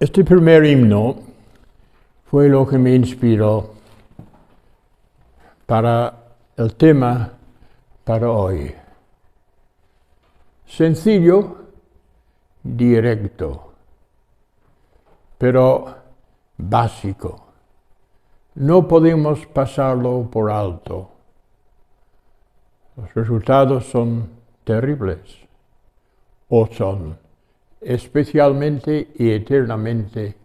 Este primer himno fue lo que me inspiró para el tema para hoy. Sencillo, directo, pero básico. No podemos pasarlo por alto. Los resultados son terribles, o son especialmente y eternamente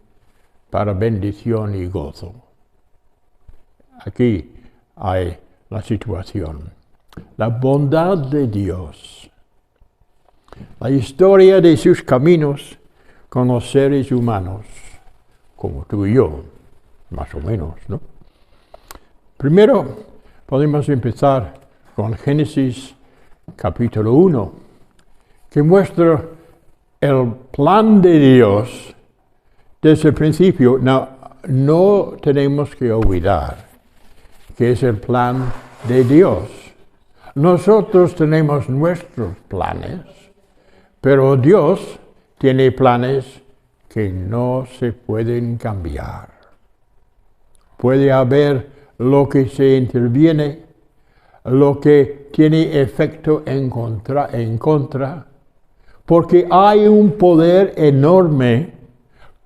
para bendición y gozo. Aquí hay la situación. La bondad de Dios. La historia de sus caminos con los seres humanos, como tú y yo, más o menos, ¿no? Primero, podemos empezar con Génesis capítulo 1, que muestra el plan de Dios desde el principio. No tenemos que olvidar que es el plan de Dios. Nosotros tenemos nuestros planes, pero Dios tiene planes que no se pueden cambiar. Puede haber lo que se interviene, lo que tiene efecto en contra, porque hay un poder enorme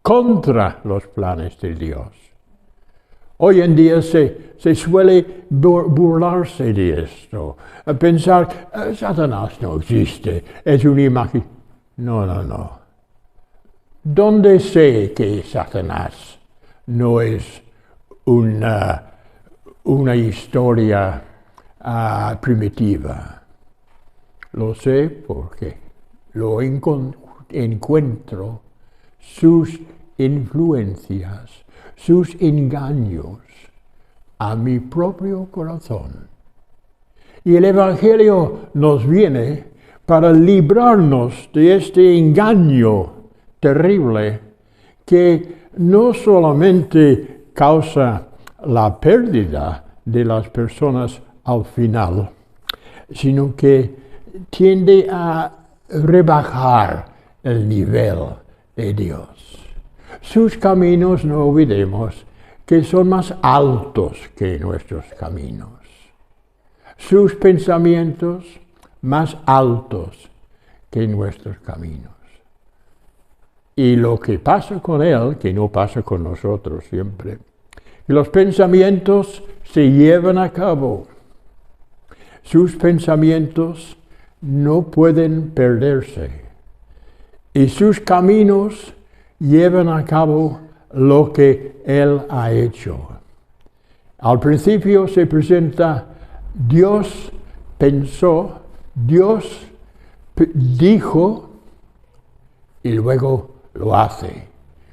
contra los planes de Dios. Hoy en día se suele burlarse de esto, pensar, Satanás no existe, es una imagen. No. ¿Dónde sé que Satanás no es una historia primitiva? Lo sé porque lo encuentro, sus influencias, sus engaños a mi propio corazón. Y el Evangelio nos viene para librarnos de este engaño terrible que no solamente causa la pérdida de las personas al final, sino que tiende a rebajar el nivel de Dios. Sus caminos, no olvidemos, que son más altos que nuestros caminos. Sus pensamientos más altos que nuestros caminos. Y lo que pasa con Él, que no pasa con nosotros siempre, los pensamientos se llevan a cabo. Sus pensamientos no pueden perderse. Y sus caminos llevan a cabo lo que Él ha hecho. Al principio se presenta, Dios pensó, Dios dijo y luego lo hace.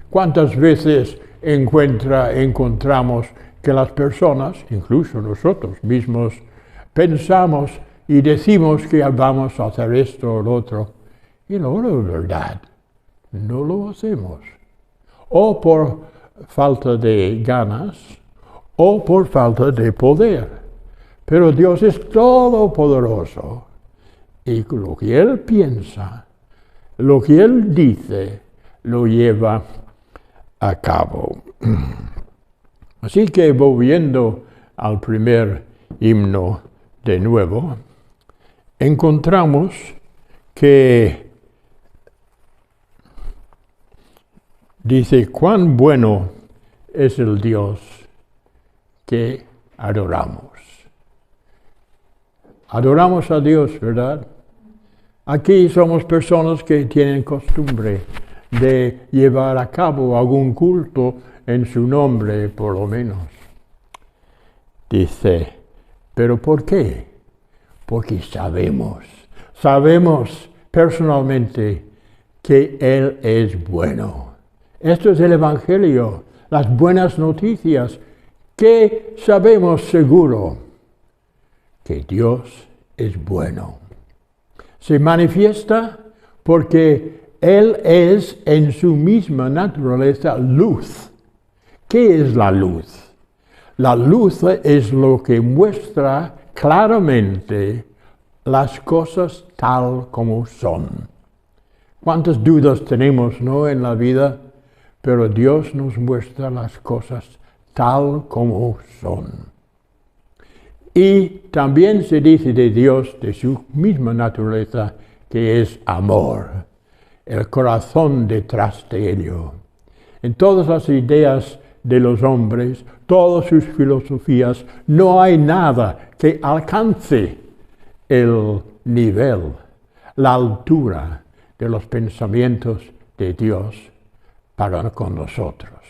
¿Cuántas veces encontramos que las personas, incluso nosotros mismos, pensamos y decimos que vamos a hacer esto o lo otro, y no es verdad, no lo hacemos? O por falta de ganas, o por falta de poder. Pero Dios es todopoderoso, y lo que Él piensa, lo que Él dice, lo lleva a cabo. Así que volviendo al primer himno de nuevo, encontramos que dice, cuán bueno es el Dios que adoramos. Adoramos a Dios, ¿verdad? Aquí somos personas que tienen costumbre de llevar a cabo algún culto en su nombre, por lo menos. Dice, ¿pero por qué? Porque sabemos personalmente que Él es bueno. Esto es el Evangelio, las buenas noticias, que sabemos seguro que Dios es bueno. Se manifiesta porque Él es en su misma naturaleza luz. ¿Qué es la luz? La luz es lo que muestra claramente las cosas tal como son. ¿Cuántas dudas tenemos, no, en la vida? pero Dios nos muestra las cosas tal como son. Y también se dice de Dios, de su misma naturaleza, que es amor, el corazón detrás de ello. En todas las ideas de los hombres, todas sus filosofías, no hay nada que alcance el nivel, la altura de los pensamientos de Dios para con nosotros,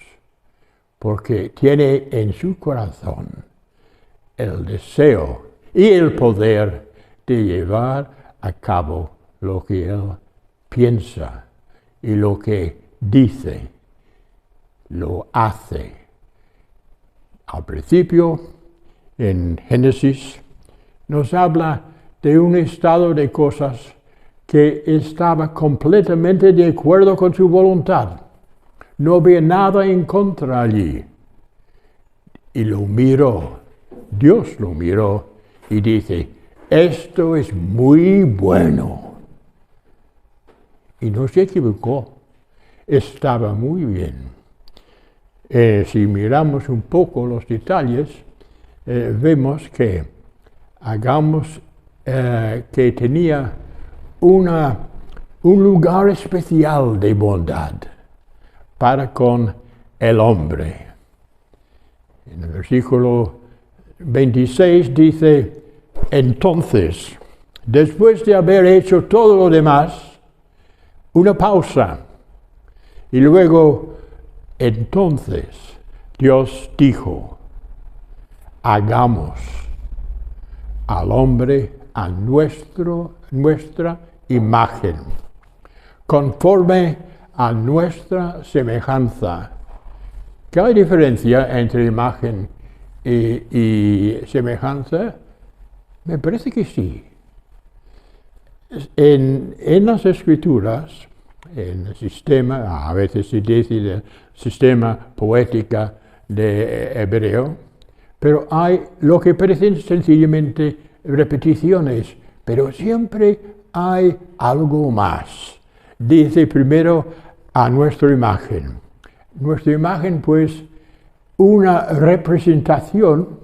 porque tiene en su corazón el deseo y el poder de llevar a cabo lo que Él piensa y lo que dice, lo hace. Al principio, en Génesis, nos habla de un estado de cosas que estaba completamente de acuerdo con su voluntad. No había nada en contra allí. Y lo miró, Dios lo miró y dice, esto es muy bueno. Y no se equivocó, estaba muy bien. Si miramos un poco los detalles, vemos que que tenía un lugar especial de bondad para con el hombre. En el versículo 26 dice, entonces, después de haber hecho todo lo demás, una pausa, y luego, entonces, Dios dijo, hagamos al hombre a nuestra imagen, conforme a nuestra semejanza. ¿Qué hay diferencia entre imagen y semejanza? Me parece que sí. En las Escrituras, en el sistema, a veces se dice el sistema poética de hebreo, pero hay lo que parecen sencillamente repeticiones, pero siempre hay algo más. Dice primero a nuestra imagen. Nuestra imagen, pues, una representación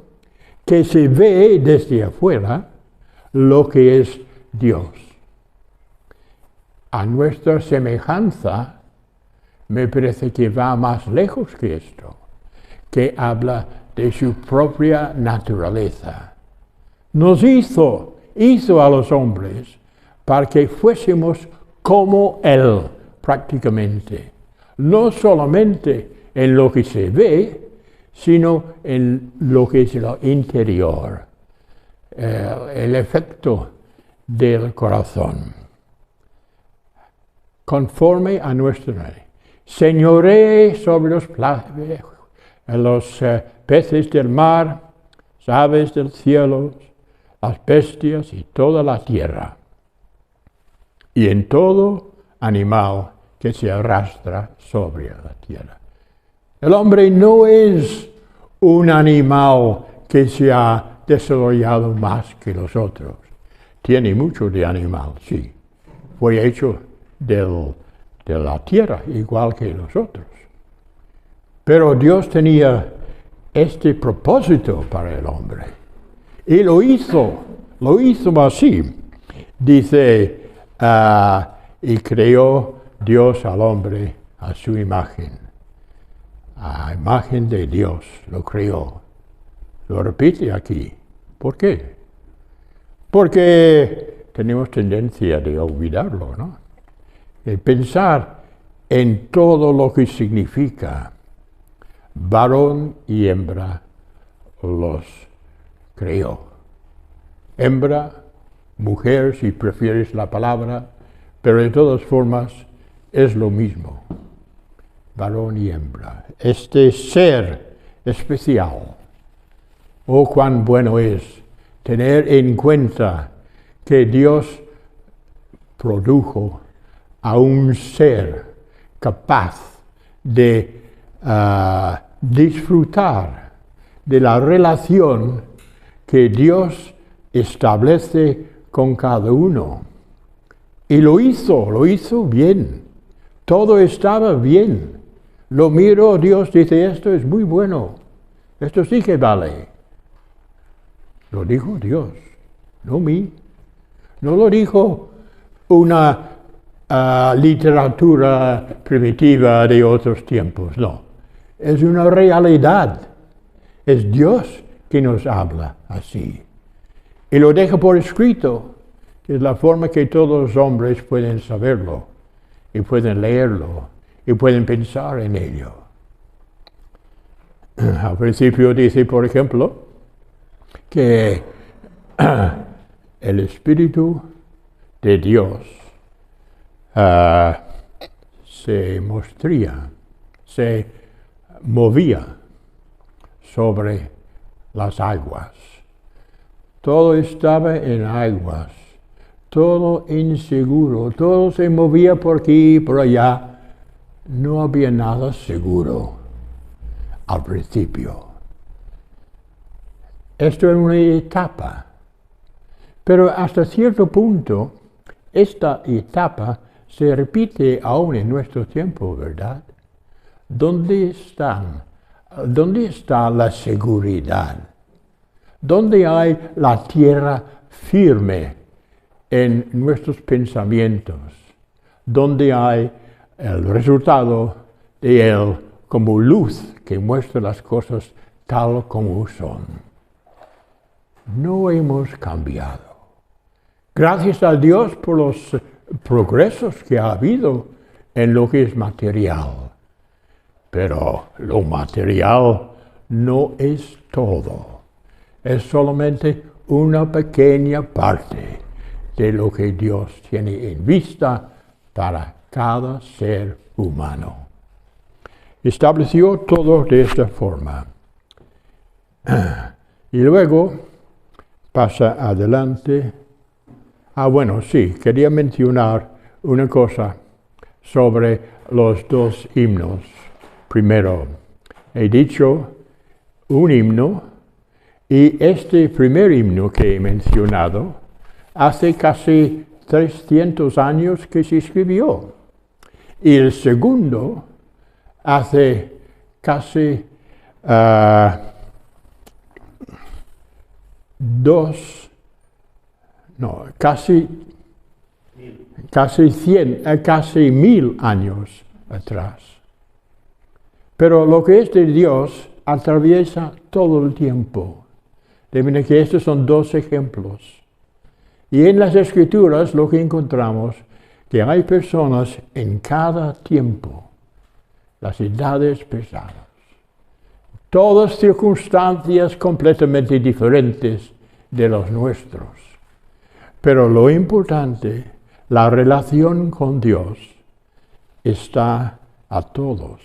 que se ve desde afuera lo que es Dios. A nuestra semejanza, me parece que va más lejos que esto, que habla de su propia naturaleza. Nos hizo a los hombres para que fuésemos como Él, prácticamente. No solamente en lo que se ve, sino en lo que es lo interior, el efecto del corazón. Conforme a nuestra ley. Señoree sobre los peces del mar, las aves del cielo, las bestias y toda la tierra, y en todo animal que se arrastra sobre la tierra. El hombre no es un animal que se ha desarrollado más que los otros. Tiene mucho de animal, sí. Fue hecho de la tierra, igual que los otros. Pero Dios tenía este propósito para el hombre. Y lo hizo así. Dice, y creó Dios al hombre a su imagen. A imagen de Dios lo creó. Lo repite aquí. ¿Por qué? Porque tenemos tendencia de olvidarlo, ¿no? De pensar en todo lo que significa varón y hembra los creó. Hembra, mujer, si prefieres la palabra, pero de todas formas es lo mismo. Varón y hembra. Este ser especial. Oh, cuán bueno es tener en cuenta que Dios produjo a un ser capaz de disfrutar de la relación que Dios establece con cada uno. Y lo hizo bien. Todo estaba bien. Lo miro, Dios dice, esto es muy bueno. Esto sí que vale. Lo dijo Dios, no mí. No lo dijo una literatura primitiva de otros tiempos, no. Es una realidad. Es Dios que nos habla así. Y lo deja por escrito. Es la forma que todos los hombres pueden saberlo, y pueden leerlo, y pueden pensar en ello. Al principio dice, por ejemplo, que el Espíritu de Dios se movía sobre las aguas. Todo estaba en aguas, todo inseguro, todo se movía por aquí y por allá. No había nada seguro al principio. Esto era una etapa, pero hasta cierto punto esta etapa se repite aún en nuestro tiempo, ¿verdad? ¿Dónde está la seguridad? ¿Dónde hay la tierra firme en nuestros pensamientos? ¿Dónde hay el resultado de Él como luz que muestra las cosas tal como son? No hemos cambiado. Gracias a Dios por los progresos que ha habido en lo que es material. Pero lo material no es todo. Es solamente una pequeña parte de lo que Dios tiene en vista para cada ser humano. Estableció todo de esta forma. Y luego pasa adelante. Bueno, sí, quería mencionar una cosa sobre los dos himnos. Primero, he dicho un himno, y este primer himno que he mencionado hace casi 300 años que se escribió. Y el segundo hace casi casi 1000 años atrás. Pero lo que es de Dios atraviesa todo el tiempo. De manera que estos son dos ejemplos. Y en las Escrituras lo que encontramos, que hay personas en cada tiempo, las edades pesadas, todas circunstancias completamente diferentes de los nuestros. Pero lo importante, la relación con Dios está a todos.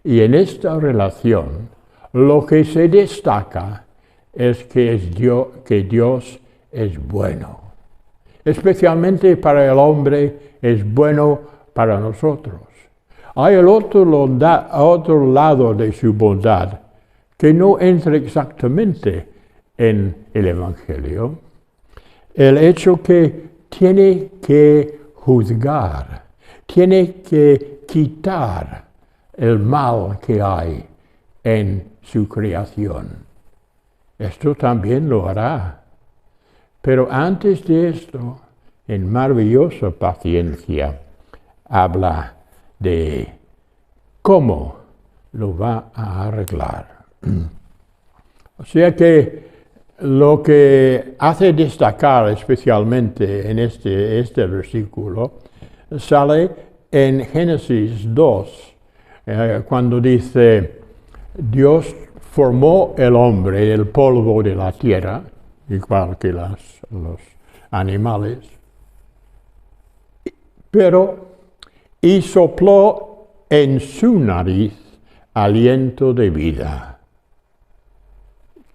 Y en esta relación, lo que se destaca es que Dios es bueno. Especialmente para el hombre es bueno para nosotros. Hay el otro lado de su bondad que no entra exactamente en el Evangelio. El hecho que tiene que juzgar, tiene que quitar el mal que hay en su creación. Esto también lo hará. Pero antes de esto, en maravillosa paciencia, habla de cómo lo va a arreglar. O sea que lo que hace destacar especialmente en este versículo sale en Génesis 2, cuando dice, Dios formó el hombre del polvo de la tierra, igual que los animales, y sopló en su nariz aliento de vida.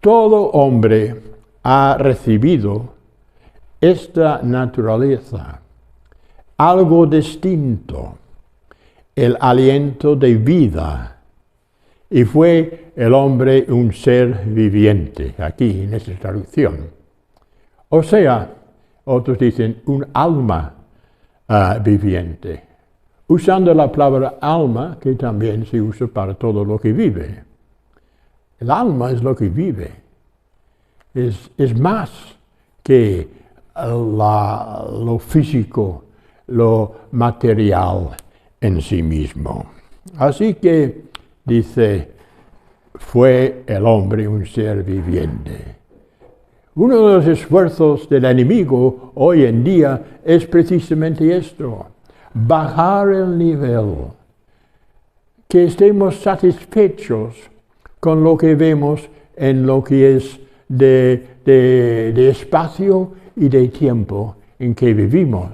Todo hombre ha recibido esta naturaleza, algo distinto, el aliento de vida. Y fue el hombre un ser viviente, aquí en esta traducción. O sea, otros dicen un alma viviente, usando la palabra alma, que también se usa para todo lo que vive. El alma es lo que vive. Es más que lo físico, lo material en sí mismo. Así que dice, fue el hombre un ser viviente. Uno de los esfuerzos del enemigo hoy en día es precisamente esto, bajar el nivel, que estemos satisfechos con lo que vemos en lo que es de espacio y de tiempo en que vivimos,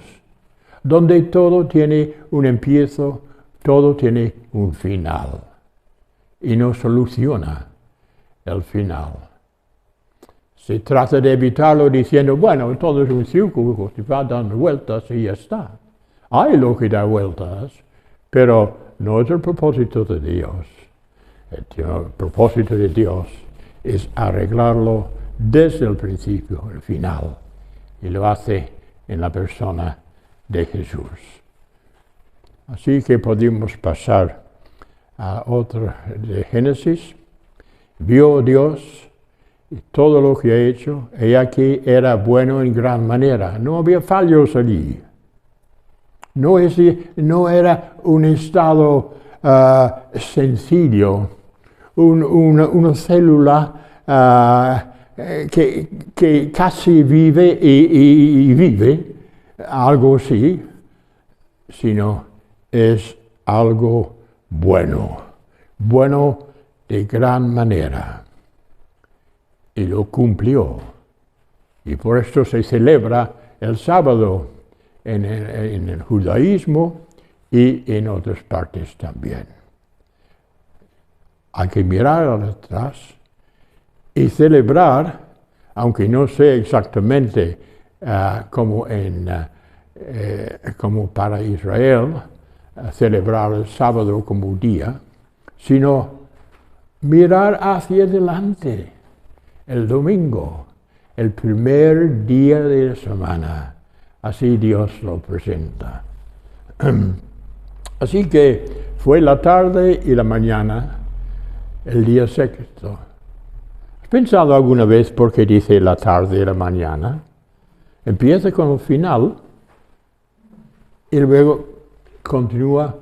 donde todo tiene un empiezo, todo tiene un final, y no soluciona el final. Se trata de evitarlo diciendo, bueno, todo es un círculo que va dando vueltas y ya está. Hay lo que da vueltas, pero no es el propósito de Dios. El propósito de Dios es arreglarlo desde el principio al final. Y lo hace en la persona de Jesús. Así que podemos pasar a otro de Génesis. Vio Dios y todo lo que ha hecho, y aquí era bueno en gran manera. No había fallos allí. No era un estado sencillo, una célula que casi vive y vive, algo así, sino es algo bueno de gran manera. Y lo cumplió. Y por esto se celebra el sábado en el judaísmo y en otras partes también. Hay que mirar atrás y celebrar, aunque no sé exactamente como para Israel, celebrar el sábado como día, sino mirar hacia adelante. El domingo, el primer día de la semana, así Dios lo presenta. Así que fue la tarde y la mañana, el día sexto. ¿Has pensado alguna vez por qué dice la tarde y la mañana? Empieza con el final y luego continúa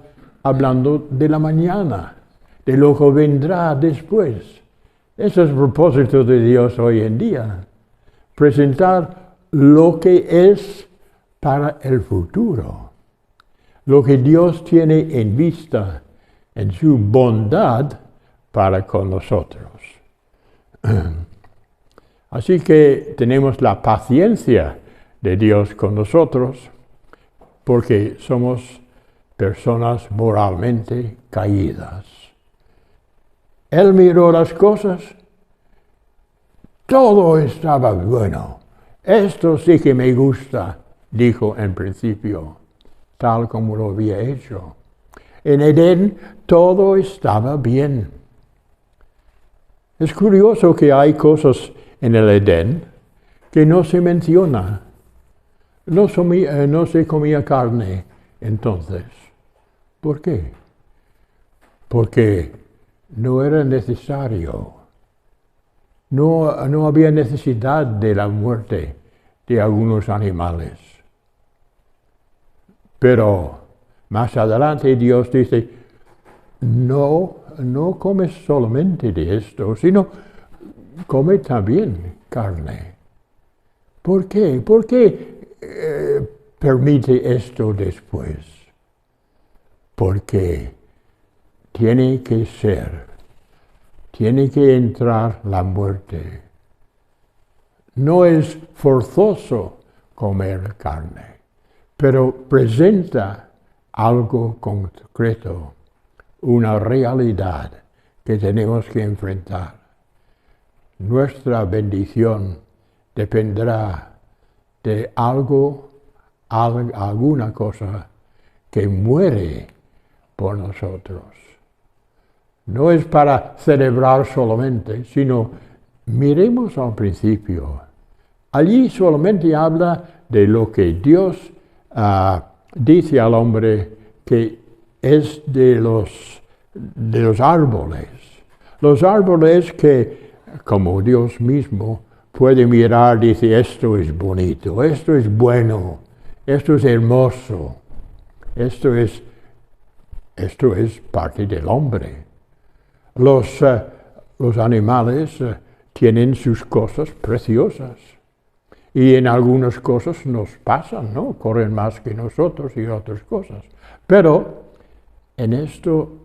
hablando de la mañana, de lo que vendrá después. Ese es el propósito de Dios hoy en día, presentar lo que es para el futuro, lo que Dios tiene en vista en su bondad para con nosotros. Así que tenemos la paciencia de Dios con nosotros, porque somos personas moralmente caídas. Él miró las cosas, todo estaba bueno. Esto sí que me gusta, dijo en principio, tal como lo había hecho. En Edén todo estaba bien. Es curioso que hay cosas en el Edén que no se menciona. No se comía carne entonces. ¿Por qué? Porque no era necesario. No había necesidad de la muerte de algunos animales. Pero más adelante Dios dice, no comes solamente de esto, sino come también carne. ¿Por qué? ¿Por qué permite esto después? Porque tiene que entrar la muerte. No es forzoso comer carne, pero presenta algo concreto, una realidad que tenemos que enfrentar. Nuestra bendición dependerá de alguna cosa que muere por nosotros. No es para celebrar solamente, sino miremos al principio. Allí solamente habla de lo que Dios dice al hombre que es de los árboles. Los árboles que, como Dios mismo, puede mirar y decir, esto es bonito, esto es bueno, esto es hermoso, esto es parte del hombre. Los animales tienen sus cosas preciosas y en algunas cosas nos pasan, ¿no? Corren más que nosotros y otras cosas. Pero en esto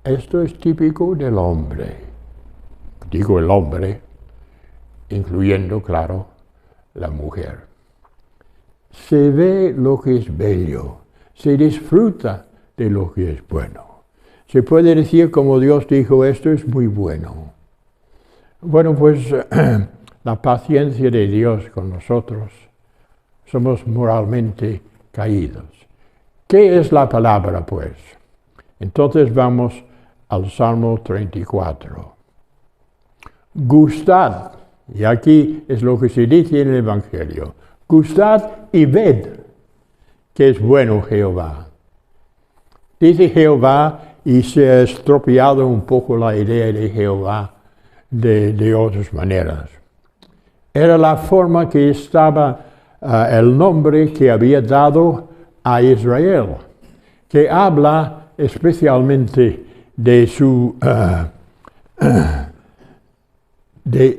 es típico del hombre. Digo el hombre, incluyendo, claro, la mujer. Se ve lo que es bello, se disfruta de lo que es bueno. Se puede decir, como Dios dijo, esto es muy bueno. Bueno, pues la paciencia de Dios con nosotros, somos moralmente caídos. ¿Qué es la palabra, pues? Entonces vamos al Salmo 34. Gustad, y aquí es lo que se dice en el Evangelio, gustad y ved que es bueno Jehová. Dice Jehová, y se ha estropeado un poco la idea de Jehová de otras maneras. Era la forma que estaba el nombre que había dado a Israel, que habla especialmente de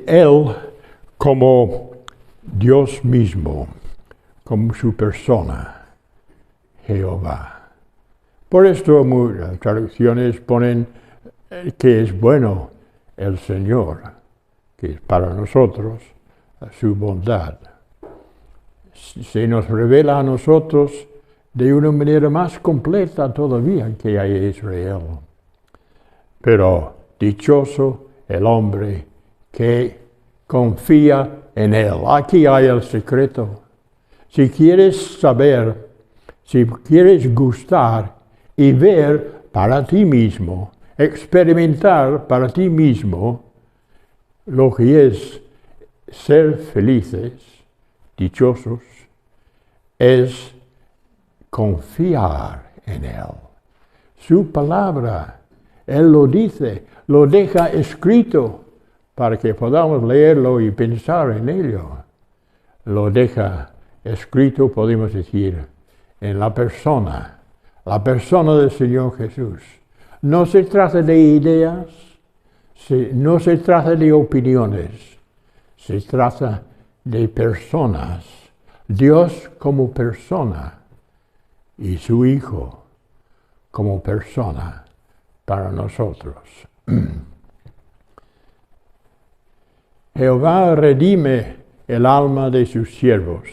él como Dios mismo, como su persona, Jehová. Por esto muchas traducciones ponen que es bueno el Señor, que es para nosotros su bondad. Se nos revela a nosotros de una manera más completa todavía que a Israel. Pero dichoso el hombre que confía en Él. Aquí hay el secreto. Si quieres saber, si quieres gustar y ver para ti mismo, experimentar para ti mismo lo que es ser felices, dichosos, es confiar en Él. Su palabra, Él lo dice, lo deja escrito para que podamos leerlo y pensar en ello. Lo deja escrito, podemos decir, en la persona del Señor Jesús. No se trata de ideas, no se trata de opiniones, se trata de personas. Dios como persona y su Hijo como persona para nosotros. Jehová redime el alma de sus siervos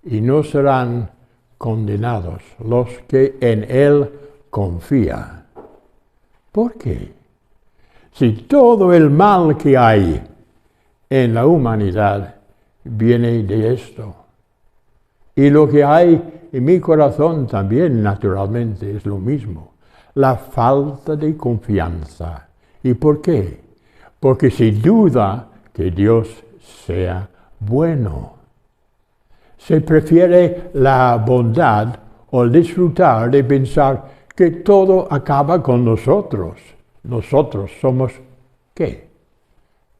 y no serán condenados los que en Él confían. ¿Por qué? Si todo el mal que hay en la humanidad viene de esto, y lo que hay en mi corazón también, naturalmente, es lo mismo, la falta de confianza. ¿Y por qué? Porque se duda que Dios sea bueno. Se prefiere la bondad o el disfrutar de pensar que todo acaba con nosotros. Nosotros somos, ¿qué?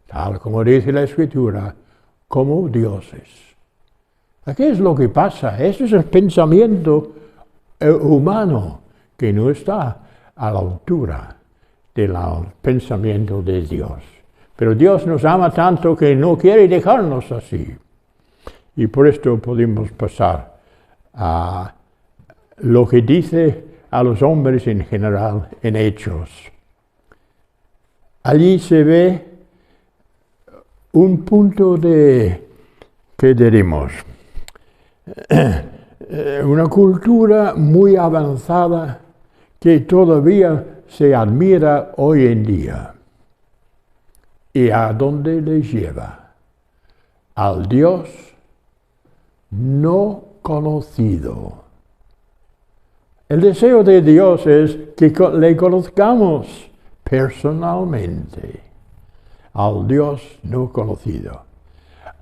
Tal como dice la Escritura, como dioses. ¿Qué es lo que pasa? Ese es el pensamiento humano que no está a la altura del pensamiento de Dios. Pero Dios nos ama tanto que no quiere dejarnos así. Y por esto podemos pasar a lo que dice a los hombres en general en Hechos. Allí se ve un punto de, ¿qué diremos? Una cultura muy avanzada que todavía se admira hoy en día. ¿Y a dónde les lleva? Al Dios no conocido. El deseo de Dios es que le conozcamos personalmente, al Dios no conocido.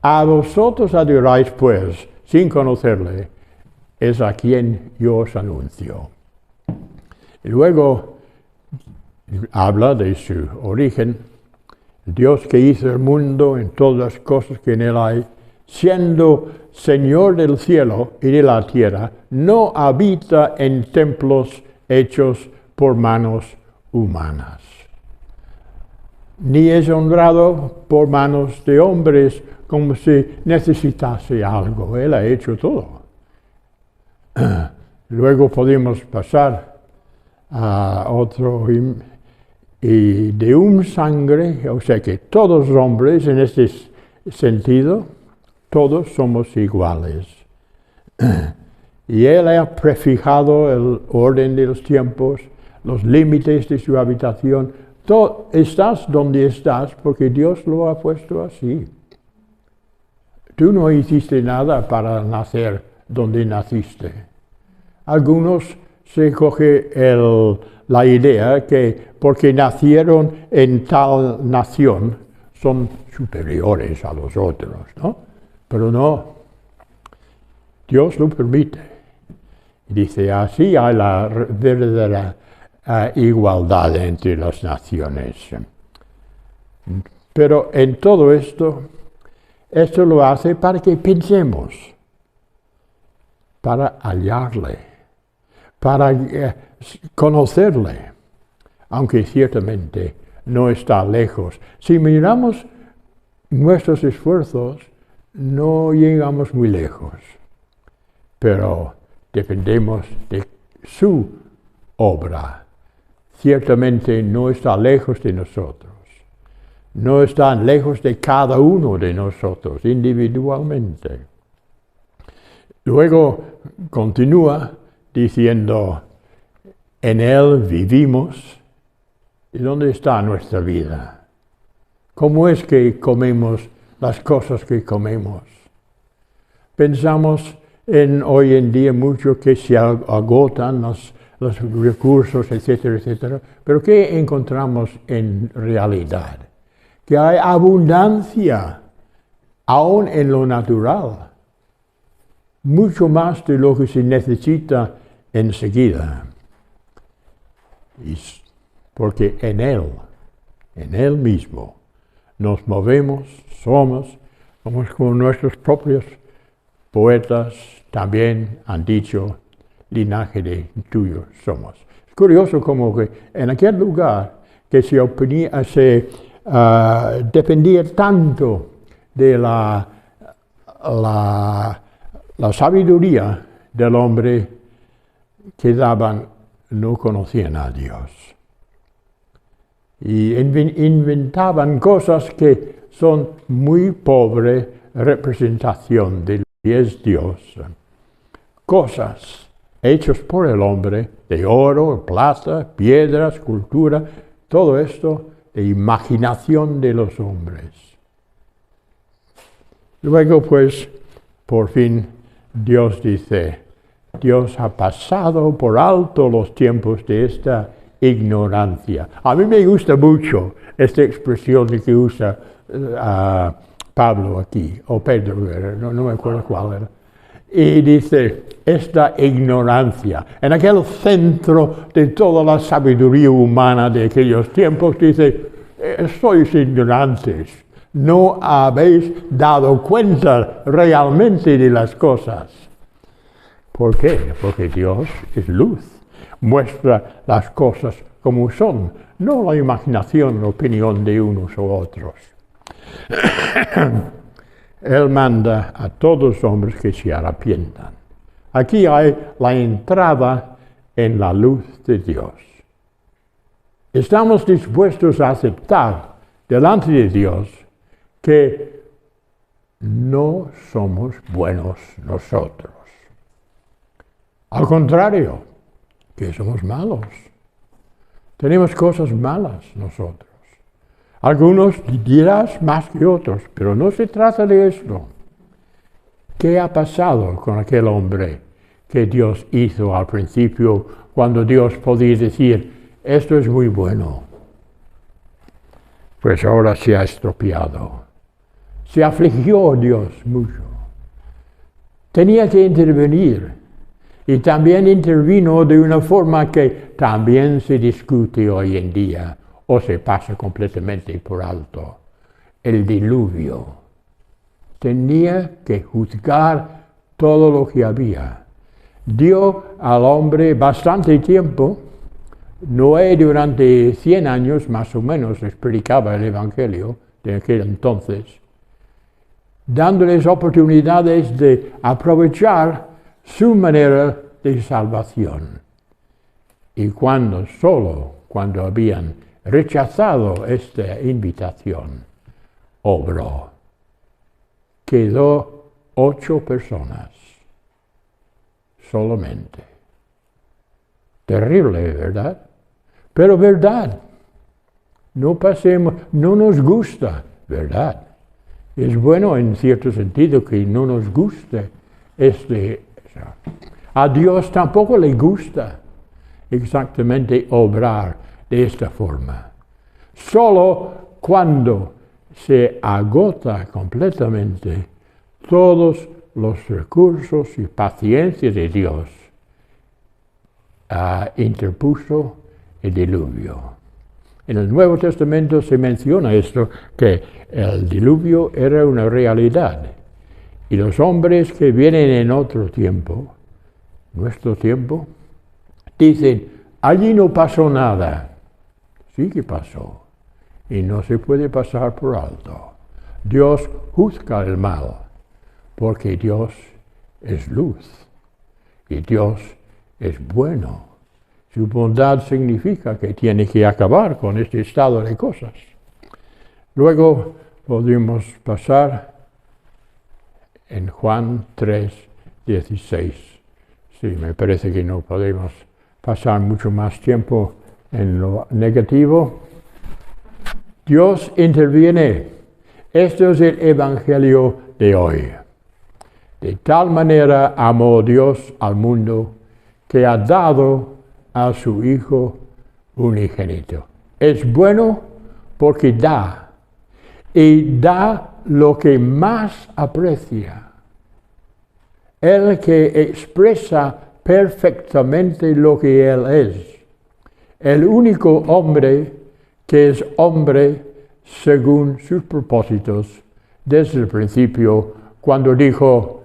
A vosotros adoráis, pues, sin conocerle, es a quien yo os anuncio. Y luego habla de su origen, Dios que hizo el mundo en todas las cosas que en él hay, siendo Señor del cielo y de la tierra, no habita en templos hechos por manos humanas, ni es honrado por manos de hombres como si necesitase algo. Él ha hecho todo. Luego podemos pasar a otro, y de un sangre, o sea que todos los hombres en este sentido, todos somos iguales. Y Él ha prefijado el orden de los tiempos, los límites de su habitación. Estás donde estás porque Dios lo ha puesto así. Tú no hiciste nada para nacer donde naciste. Algunos se coge la idea que porque nacieron en tal nación son superiores a los otros, ¿no? Pero no, Dios lo permite. Dice, así hay la verdadera igualdad entre las naciones. Pero en todo esto lo hace para que pensemos, para hallarle, para conocerle, aunque ciertamente no está lejos. Si miramos nuestros esfuerzos, no llegamos muy lejos, pero dependemos de su obra. Ciertamente no está lejos de nosotros, no está lejos de cada uno de nosotros individualmente. Luego continúa diciendo, en Él vivimos. ¿Y dónde está nuestra vida? ¿Cómo es que comemos las cosas que comemos? Pensamos hoy en día mucho que se agotan los recursos, etcétera, etcétera. Pero ¿qué encontramos en realidad? Que hay abundancia, aún en lo natural. Mucho más de lo que se necesita enseguida. Porque en Él mismo, nos movemos, somos como nuestros propios poetas también han dicho, linaje de tuyo somos. Es curioso como que en aquel lugar que dependía tanto de la sabiduría del hombre, no conocían a Dios. Y inventaban cosas que son muy pobre representación de lo que es Dios. Cosas hechas por el hombre, de oro, plata, piedra, escultura, todo esto de imaginación de los hombres. Luego, pues, por fin, Dios dice, Dios ha pasado por alto los tiempos de esta ignorancia. A mí me gusta mucho esta expresión que usa Pablo aquí, o Pedro, no me acuerdo cuál era. Y dice, esta ignorancia, en aquel centro de toda la sabiduría humana de aquellos tiempos, dice, sois ignorantes, no habéis dado cuenta realmente de las cosas. ¿Por qué? Porque Dios es luz, muestra las cosas como son, no la imaginación, la opinión de unos u otros. Él manda a todos los hombres que se arrepientan. Aquí hay la entrada en la luz de Dios. Estamos dispuestos a aceptar delante de Dios que no somos buenos nosotros. Al contrario, que somos malos. Tenemos cosas malas nosotros. Algunos dirás más que otros, pero no se trata de esto. ¿Qué ha pasado con aquel hombre que Dios hizo al principio cuando Dios podía decir, esto es muy bueno? Pues ahora se ha estropeado. Se afligió Dios mucho. Tenía que intervenir. Y también intervino de una forma que también se discute hoy en día o se pasa completamente por alto. El diluvio. Tenía que juzgar todo lo que había. Dio al hombre bastante tiempo. Noé durante 100 años más o menos explicaba el Evangelio de aquel entonces, dándoles oportunidades de aprovechar su manera de salvación. Y solo cuando habían rechazado esta invitación, obró. Quedó 8 personas solamente. Terrible, ¿verdad? Pero verdad. No nos gusta, ¿verdad? Es bueno en cierto sentido que no nos guste a Dios tampoco le gusta exactamente obrar de esta forma. Solo cuando se agota completamente todos los recursos y paciencia de Dios, interpuso el diluvio. En el Nuevo Testamento se menciona esto, que el diluvio era una realidad. Y los hombres que vienen en otro tiempo, nuestro tiempo, dicen, allí no pasó nada. Sí que pasó. Y no se puede pasar por alto. Dios juzga el mal, porque Dios es luz. Y Dios es bueno. Su bondad significa que tiene que acabar con este estado de cosas. Luego podemos pasar en Juan 3:16. Sí, me parece que no podemos pasar mucho más tiempo en lo negativo. Dios interviene. Esto es el Evangelio de hoy. De tal manera amó Dios al mundo que ha dado a su Hijo unigénito. Es bueno porque da, y da lo que más aprecia. El que expresa perfectamente lo que Él es. El único hombre que es hombre según sus propósitos desde el principio, cuando dijo,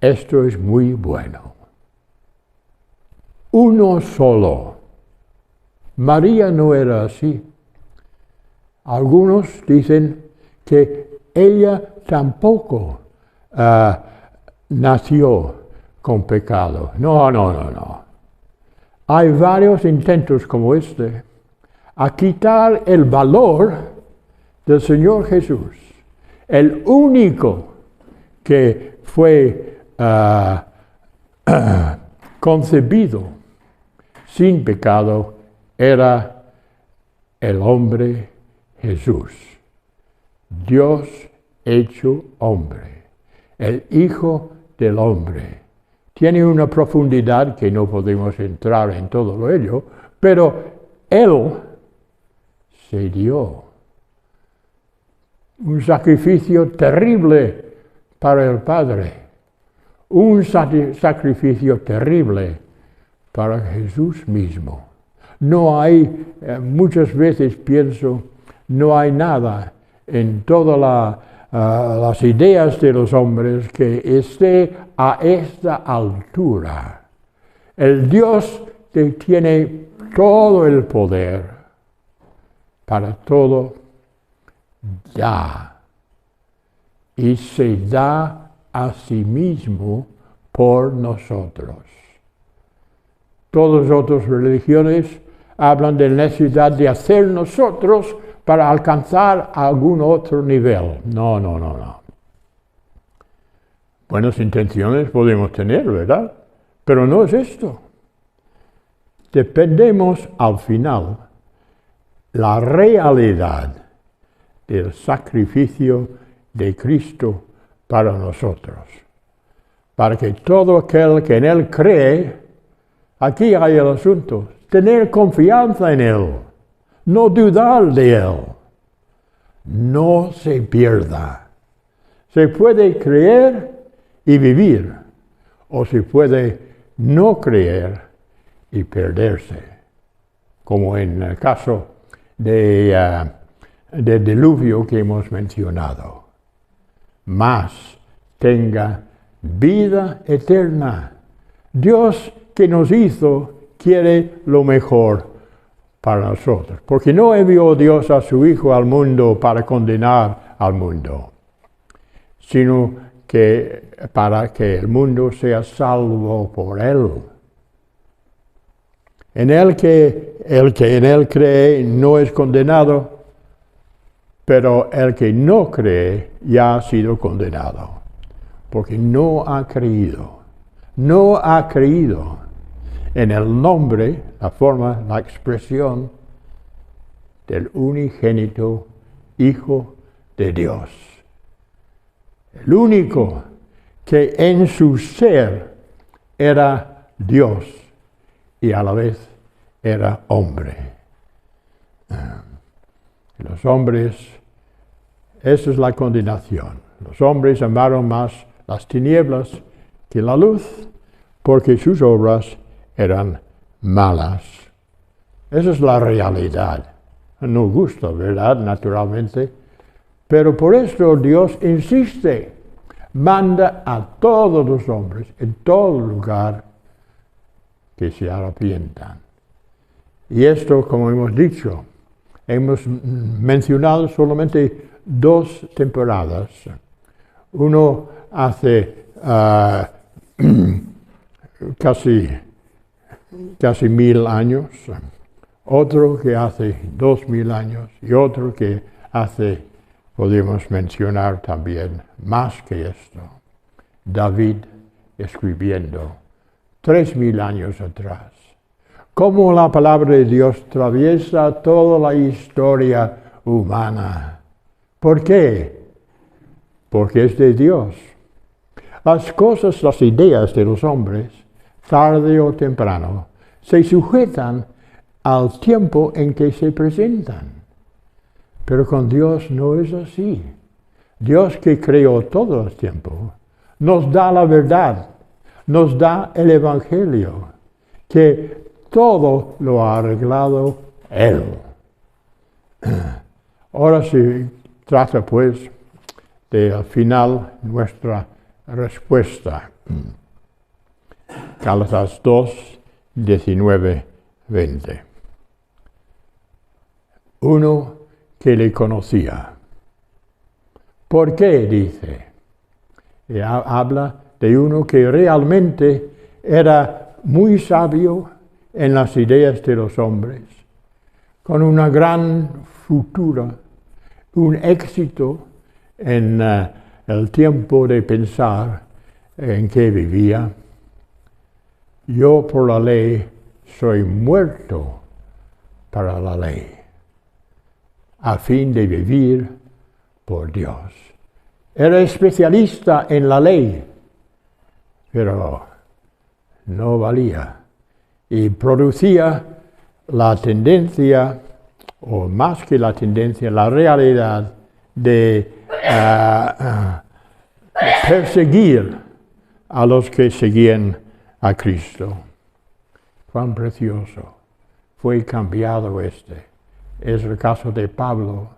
esto es muy bueno. Uno solo. María no era así. Algunos dicen que ella tampoco nació con pecado. No. Hay varios intentos como este a quitar el valor del Señor Jesús, el único que fue concebido sin pecado, era el hombre Jesús, Dios hecho hombre, el Hijo del hombre. Tiene una profundidad que no podemos entrar en todo ello, pero Él se dio un sacrificio terrible para el Padre, un sacrificio terrible para Jesús mismo. No hay, muchas veces pienso, no hay nada en todas las ideas de los hombres que esté a esta altura. El Dios que tiene todo el poder para todo, da. Y se da a sí mismo por nosotros. Todas las otras religiones hablan de la necesidad de hacer nosotros para alcanzar algún otro nivel. No. Buenas intenciones podemos tener, ¿verdad? Pero no es esto. Dependemos al final la realidad del sacrificio de Cristo para nosotros. Para que todo aquel que en Él cree, aquí hay el asunto, tener confianza en Él, no dudar de Él, no se pierda. Se puede creer y vivir, o se puede no creer y perderse, como en el caso del diluvio que hemos mencionado. Mas tenga vida eterna. Dios que nos hizo quiere lo mejor para nosotros, porque no envió Dios a su Hijo al mundo para condenar al mundo, sino que para que el mundo sea salvo por Él. El que en Él cree no es condenado, pero el que no cree ya ha sido condenado, porque no ha creído en el nombre, la forma, la expresión del unigénito Hijo de Dios. El único que en su ser era Dios y a la vez era hombre. Los hombres, esa es la condenación. Los hombres amaron más las tinieblas que la luz, porque sus obras eran malas. Esa es la realidad. No gusta, ¿verdad? Naturalmente. Pero por eso Dios insiste, manda a todos los hombres, en todo lugar, que se arrepientan. Y esto, como hemos dicho, hemos mencionado solamente 2 temporadas. Uno hace casi 1000 años, otro que hace 2000 años y otro que hace, podemos mencionar también, más que esto. David escribiendo 3000 años atrás. Cómo la palabra de Dios atraviesa toda la historia humana. ¿Por qué? Porque es de Dios. Las cosas, las ideas de los hombres, tarde o temprano, se sujetan al tiempo en que se presentan. Pero con Dios no es así. Dios, que creó todo el tiempo, nos da la verdad, nos da el Evangelio, que todo lo ha arreglado Él. Ahora se trata, pues, de al final nuestra respuesta. Gálatas 2, 19, 20. Uno que le conocía. ¿Por qué? Dice. Y habla de uno que realmente era muy sabio en las ideas de los hombres, con una gran futura, un éxito en el tiempo de pensar en que vivía. Yo por la ley soy muerto para la ley, a fin de vivir por Dios. Era especialista en la ley, pero no valía. Y producía la tendencia, o más que la tendencia, la realidad de perseguir a los que seguían a Cristo. Cuán precioso fue cambiado este. Es el caso de Pablo.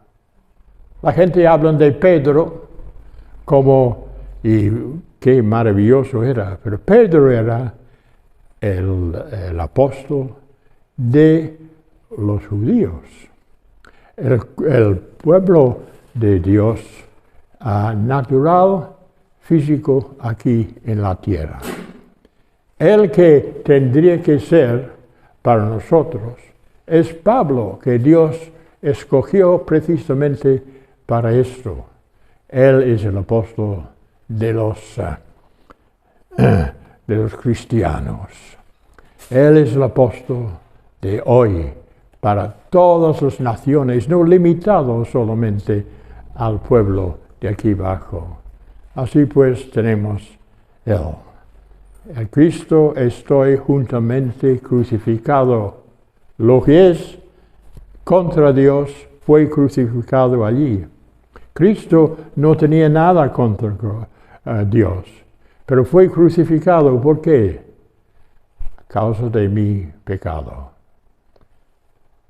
La gente habla de Pedro como, y qué maravilloso era, pero Pedro era el apóstol de los judíos, el pueblo de Dios natural, físico aquí en la tierra. El que tendría que ser para nosotros es Pablo, que Dios escogió precisamente para esto. Él es el apóstol de los cristianos. Él es el apóstol de hoy para todas las naciones, no limitado solamente al pueblo de aquí abajo. Así pues tenemos Él. El Cristo estoy juntamente crucificado. Lo que es contra Dios fue crucificado allí. Cristo no tenía nada contra Dios, pero fue crucificado. ¿Por qué? A causa de mi pecado.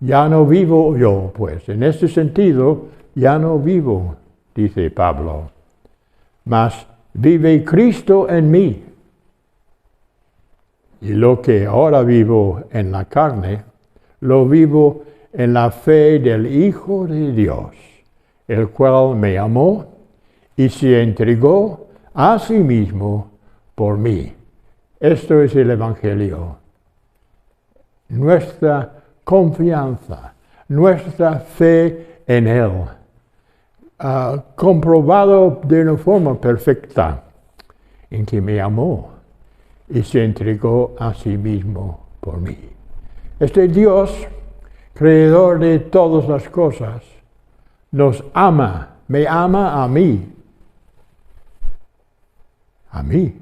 Ya no vivo yo, pues. En este sentido, ya no vivo, dice Pablo, mas vive Cristo en mí. Y lo que ahora vivo en la carne, lo vivo en la fe del Hijo de Dios, el cual me amó y se entregó a sí mismo por mí. Esto es el Evangelio. Nuestra confianza, nuestra fe en Él, comprobado de una forma perfecta, en que me amó y se entregó a sí mismo por mí. Este Dios, creador de todas las cosas, nos ama, me ama a mí. A mí,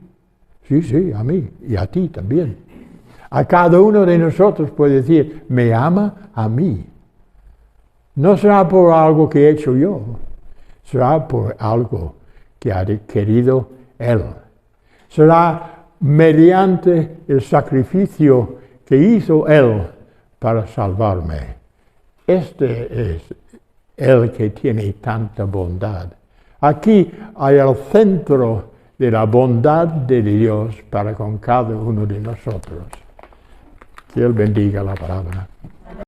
sí, a mí y a ti también. A cada uno de nosotros puede decir, me ama a mí. No será por algo que he hecho yo, será por algo que ha querido Él. Será mediante el sacrificio que hizo Él para salvarme. Este es el que tiene tanta bondad. Aquí hay el centro de la bondad de Dios para con cada uno de nosotros. Que Él bendiga la palabra.